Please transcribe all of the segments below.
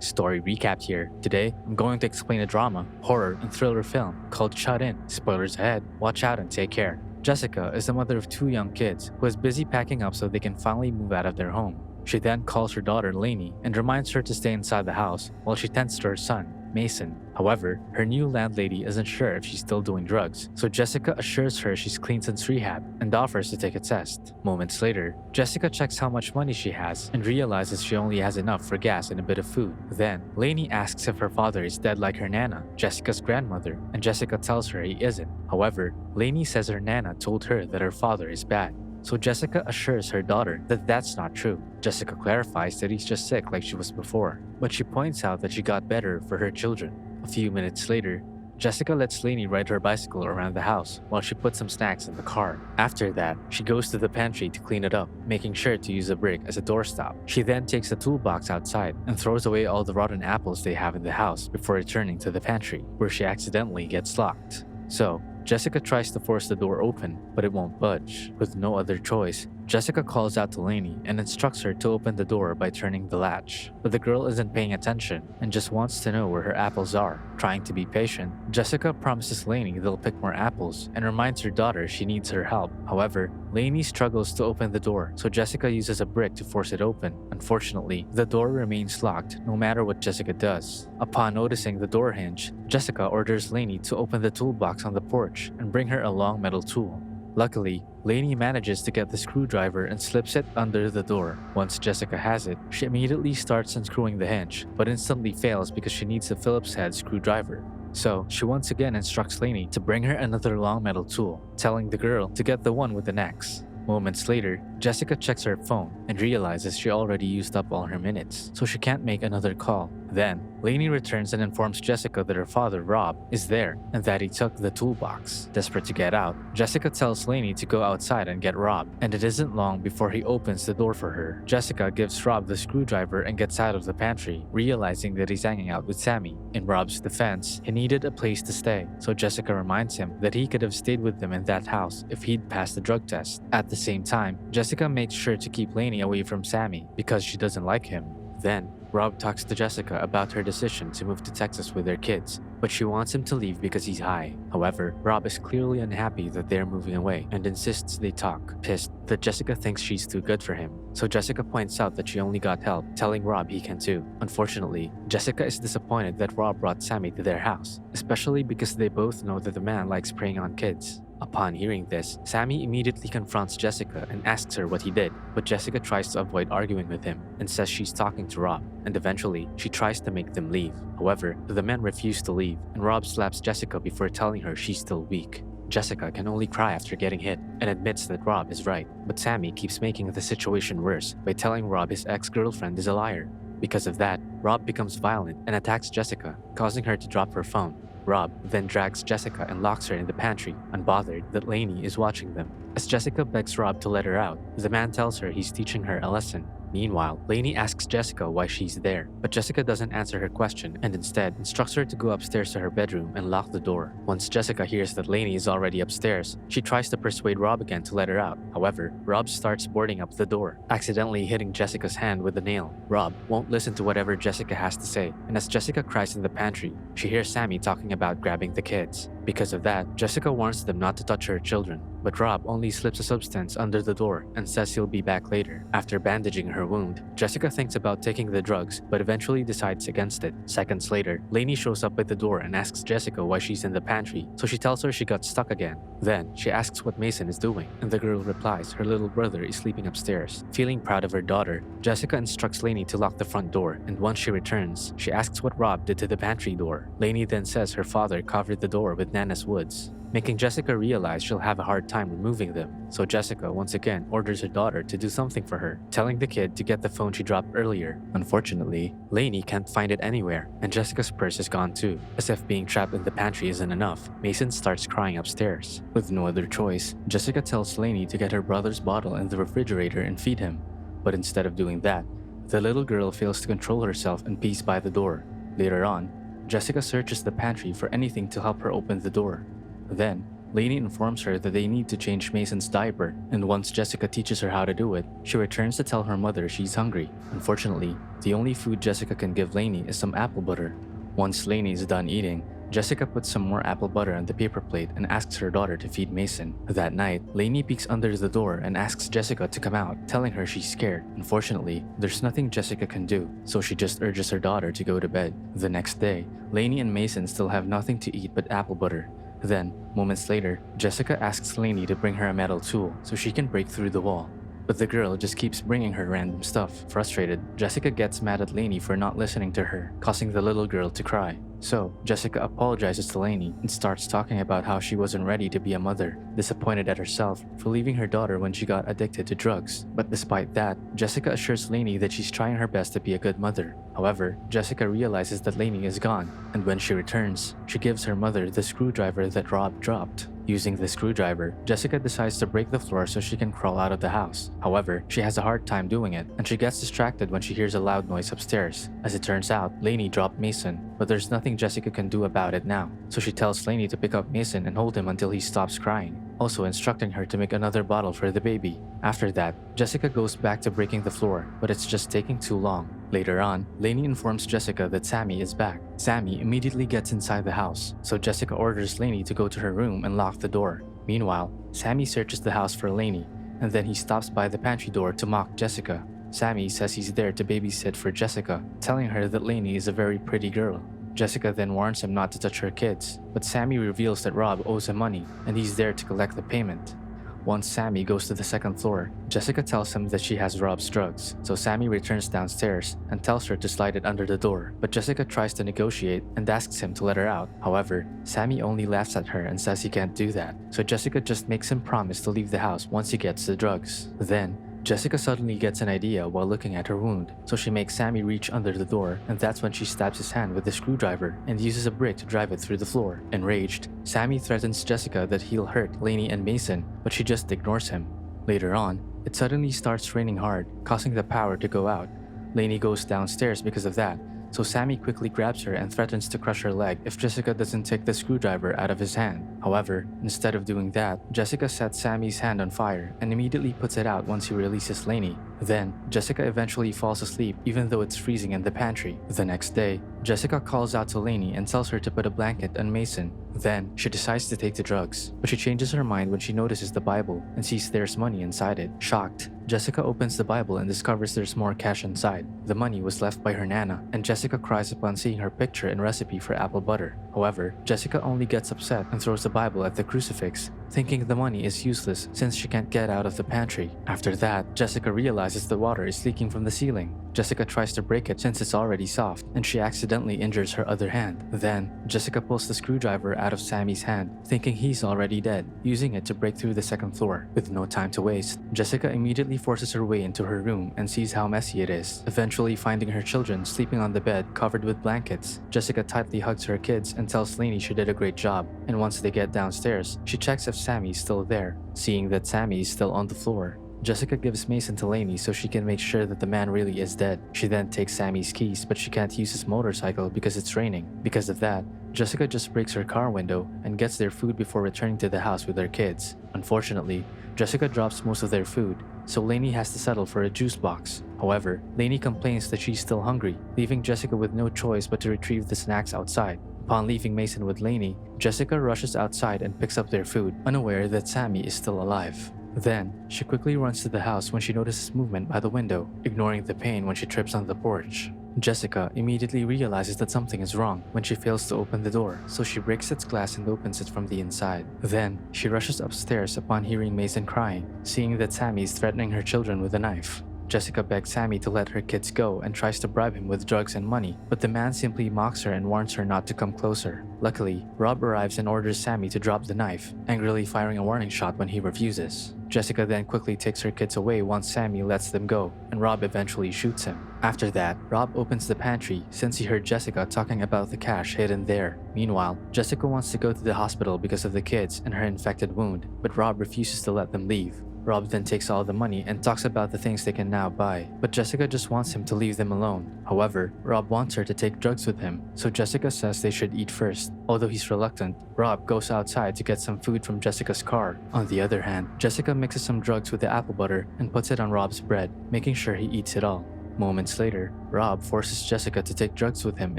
Story recap here. Today, I'm going to explain a drama, horror, and thriller film called Shut In. Spoilers ahead, watch out and take care. Jessica is the mother of two young kids who is busy packing up so they can finally move out of their home. She then calls her daughter Lainey and reminds her to stay inside the house while she tends to her son, Mason. However, her new landlady isn't sure if she's still doing drugs, so Jessica assures her she's clean since rehab and offers to take a test. Moments later, Jessica checks how much money she has and realizes she only has enough for gas and a bit of food. Then, Lainey asks if her father is dead like her Nana, Jessica's grandmother, and Jessica tells her he isn't. However, Lainey says her Nana told her that her father is bad. So Jessica assures her daughter that that's not true. Jessica clarifies that he's just sick like she was before, but she points out that she got better for her children. A few minutes later, Jessica lets Lainey ride her bicycle around the house while she puts some snacks in the car. After that, she goes to the pantry to clean it up, making sure to use a brick as a doorstop. She then takes the toolbox outside and throws away all the rotten apples they have in the house before returning to the pantry, where she accidentally gets locked. So, Jessica tries to force the door open, but it won't budge. With no other choice, Jessica calls out to Lainey and instructs her to open the door by turning the latch. But the girl isn't paying attention and just wants to know where her apples are. Trying to be patient, Jessica promises Lainey they'll pick more apples and reminds her daughter she needs her help. However, Lainey struggles to open the door, so Jessica uses a brick to force it open. Unfortunately, the door remains locked no matter what Jessica does. Upon noticing the door hinge, Jessica orders Lainey to open the toolbox on the porch and bring her a long metal tool. Luckily, Lainey manages to get the screwdriver and slips it under the door. Once Jessica has it, she immediately starts unscrewing the hinge, but instantly fails because she needs a Phillips head screwdriver. So, she once again instructs Lainey to bring her another long metal tool, telling the girl to get the one with an axe. Moments later, Jessica checks her phone and realizes she already used up all her minutes, so she can't make another call. Then, Lainey returns and informs Jessica that her father, Rob, is there and that he took the toolbox. Desperate to get out, Jessica tells Lainey to go outside and get Rob, and it isn't long before he opens the door for her. Jessica gives Rob the screwdriver and gets out of the pantry, realizing that he's hanging out with Sammy. In Rob's defense, he needed a place to stay, so Jessica reminds him that he could have stayed with them in that house if he'd passed the drug test. At the same time, Jessica makes sure to keep Lainey away from Sammy because she doesn't like him. Then, Rob talks to Jessica about her decision to move to Texas with their kids, but she wants him to leave because he's high. However, Rob is clearly unhappy that they're moving away and insists they talk, pissed that Jessica thinks she's too good for him. So Jessica points out that she only got help, telling Rob he can too. Unfortunately, Jessica is disappointed that Rob brought Sammy to their house, especially because they both know that the man likes preying on kids. Upon hearing this, Sammy immediately confronts Jessica and asks her what he did, but Jessica tries to avoid arguing with him and says she's talking to Rob, and eventually, she tries to make them leave. However, the men refuse to leave, and Rob slaps Jessica before telling her she's still weak. Jessica can only cry after getting hit and admits that Rob is right, but Sammy keeps making the situation worse by telling Rob his ex-girlfriend is a liar. Because of that, Rob becomes violent and attacks Jessica, causing her to drop her phone. Rob then drags Jessica and locks her in the pantry, unbothered that Lainey is watching them. As Jessica begs Rob to let her out, the man tells her he's teaching her a lesson. Meanwhile, Lainey asks Jessica why she's there, but Jessica doesn't answer her question and instead instructs her to go upstairs to her bedroom and lock the door. Once Jessica hears that Lainey is already upstairs, she tries to persuade Rob again to let her out. However, Rob starts boarding up the door, accidentally hitting Jessica's hand with a nail. Rob won't listen to whatever Jessica has to say, and as Jessica cries in the pantry, she hears Sammy talking about grabbing the kids. Because of that, Jessica warns them not to touch her children, but Rob only slips a substance under the door and says he'll be back later. After bandaging her wound, Jessica thinks about taking the drugs but eventually decides against it. Seconds later, Lainey shows up at the door and asks Jessica why she's in the pantry, so she tells her she got stuck again. Then, she asks what Mason is doing, and the girl replies her little brother is sleeping upstairs. Feeling proud of her daughter, Jessica instructs Lainey to lock the front door, and once she returns, she asks what Rob did to the pantry door. Lainey then says her father covered the door with Nana's woods, making Jessica realize she'll have a hard time removing them. So Jessica once again orders her daughter to do something for her, telling the kid to get the phone she dropped earlier. Unfortunately, Lainey can't find it anywhere, and Jessica's purse is gone too. As if being trapped in the pantry isn't enough, Mason starts crying upstairs. With no other choice, Jessica tells Lainey to get her brother's bottle in the refrigerator and feed him. But instead of doing that, the little girl fails to control herself and pees by the door. Later on, Jessica searches the pantry for anything to help her open the door. Then, Lainey informs her that they need to change Mason's diaper, and once Jessica teaches her how to do it, she returns to tell her mother she's hungry. Unfortunately, the only food Jessica can give Lainey is some apple butter. Once Lainey is done eating, Jessica puts some more apple butter on the paper plate and asks her daughter to feed Mason. That night, Lainey peeks under the door and asks Jessica to come out, telling her she's scared. Unfortunately, there's nothing Jessica can do, so she just urges her daughter to go to bed. The next day, Lainey and Mason still have nothing to eat but apple butter. Then, moments later, Jessica asks Lainey to bring her a metal tool so she can break through the wall. But the girl just keeps bringing her random stuff. Frustrated, Jessica gets mad at Lainey for not listening to her, causing the little girl to cry. So, Jessica apologizes to Lainey and starts talking about how she wasn't ready to be a mother, disappointed at herself for leaving her daughter when she got addicted to drugs. But despite that, Jessica assures Lainey that she's trying her best to be a good mother. However, Jessica realizes that Lainey is gone, and when she returns, she gives her mother the screwdriver that Rob dropped. Using the screwdriver, Jessica decides to break the floor so she can crawl out of the house. However, she has a hard time doing it, and she gets distracted when she hears a loud noise upstairs. As it turns out, Lainey dropped Mason, but there's nothing Jessica can do about it now, so she tells Lainey to pick up Mason and hold him until he stops crying, also instructing her to make another bottle for the baby. After that, Jessica goes back to breaking the floor, but it's just taking too long. Later on, Lainey informs Jessica that Sammy is back. Sammy immediately gets inside the house, so Jessica orders Lainey to go to her room and lock the door. Meanwhile, Sammy searches the house for Lainey, and then he stops by the pantry door to mock Jessica. Sammy says he's there to babysit for Jessica, telling her that Lainey is a very pretty girl. Jessica then warns him not to touch her kids, but Sammy reveals that Rob owes him money, and he's there to collect the payment. Once Sammy goes to the second floor, Jessica tells him that she has Rob's drugs, so Sammy returns downstairs and tells her to slide it under the door, but Jessica tries to negotiate and asks him to let her out. However, Sammy only laughs at her and says he can't do that, so Jessica just makes him promise to leave the house once he gets the drugs. Then, Jessica suddenly gets an idea while looking at her wound, so she makes Sammy reach under the door, and that's when she stabs his hand with a screwdriver and uses a brick to drive it through the floor. Enraged, Sammy threatens Jessica that he'll hurt Lainey and Mason, but she just ignores him. Later on, it suddenly starts raining hard, causing the power to go out. Lainey goes downstairs because of that, so Sammy quickly grabs her and threatens to crush her leg if Jessica doesn't take the screwdriver out of his hand. However, instead of doing that, Jessica sets Sammy's hand on fire and immediately puts it out once he releases Lainey. Then, Jessica eventually falls asleep even though it's freezing in the pantry. The next day, Jessica calls out to Lainey and tells her to put a blanket on Mason. Then, she decides to take the drugs, but she changes her mind when she notices the Bible and sees there's money inside it. Shocked, Jessica opens the Bible and discovers there's more cash inside. The money was left by her nana, and Jessica cries upon seeing her picture and recipe for apple butter. However, Jessica only gets upset and throws the Bible at the crucifix, thinking the money is useless since she can't get out of the pantry. After that, Jessica realizes the water is leaking from the ceiling. Jessica tries to break it since it's already soft, and she accidentally injures her other hand. Then, Jessica pulls the screwdriver out of Sammy's hand, thinking he's already dead, using it to break through the second floor. With no time to waste, Jessica immediately forces her way into her room and sees how messy it is, eventually finding her children sleeping on the bed covered with blankets. Jessica tightly hugs her kids and tells Lainey she did a great job, and once they get downstairs, she checks if Sammy's still there. Seeing that Sammy is still on the floor, Jessica gives Mason to Lainey so she can make sure that the man really is dead. She then takes Sammy's keys, but she can't use his motorcycle because it's raining. Because of that, Jessica just breaks her car window and gets their food before returning to the house with her kids. Unfortunately, Jessica drops most of their food, so Lainey has to settle for a juice box. However, Lainey complains that she's still hungry, leaving Jessica with no choice but to retrieve the snacks outside. Upon leaving Mason with Lainey, Jessica rushes outside and picks up their food, unaware that Sammy is still alive. Then, she quickly runs to the house when she notices movement by the window, ignoring the pain when she trips on the porch. Jessica immediately realizes that something is wrong when she fails to open the door, so she breaks its glass and opens it from the inside. Then, she rushes upstairs upon hearing Mason crying, seeing that Sammy is threatening her children with a knife. Jessica begs Sammy to let her kids go and tries to bribe him with drugs and money, but the man simply mocks her and warns her not to come closer. Luckily, Rob arrives and orders Sammy to drop the knife, angrily firing a warning shot when he refuses. Jessica then quickly takes her kids away once Sammy lets them go, and Rob eventually shoots him. After that, Rob opens the pantry since he heard Jessica talking about the cash hidden there. Meanwhile, Jessica wants to go to the hospital because of the kids and her infected wound, but Rob refuses to let them leave. Rob then takes all the money and talks about the things they can now buy, but Jessica just wants him to leave them alone. However, Rob wants her to take drugs with him, so Jessica says they should eat first. Although he's reluctant, Rob goes outside to get some food from Jessica's car. On the other hand, Jessica mixes some drugs with the apple butter and puts it on Rob's bread, making sure he eats it all. Moments later, Rob forces Jessica to take drugs with him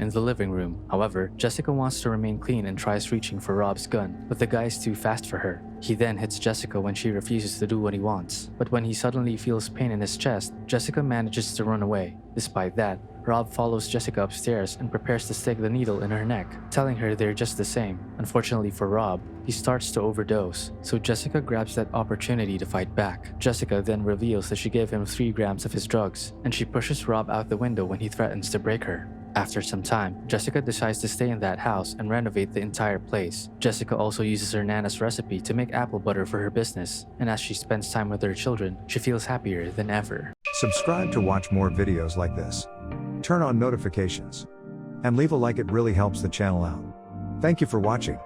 in the living room. However, Jessica wants to remain clean and tries reaching for Rob's gun, but the guy is too fast for her. He then hits Jessica when she refuses to do what he wants. But when he suddenly feels pain in his chest, Jessica manages to run away. Despite that, Rob follows Jessica upstairs and prepares to stick the needle in her neck, telling her they're just the same. Unfortunately for Rob, he starts to overdose, so Jessica grabs that opportunity to fight back. Jessica then reveals that she gave him 3 grams of his drugs, and she pushes Rob out the window when he threatens to break her. After some time, Jessica decides to stay in that house and renovate the entire place. Jessica also uses her Nana's recipe to make apple butter for her business, and as she spends time with her children, she feels happier than ever. Subscribe to watch more videos like this. Turn on notifications. And leave a like, it really helps the channel out. Thank you for watching.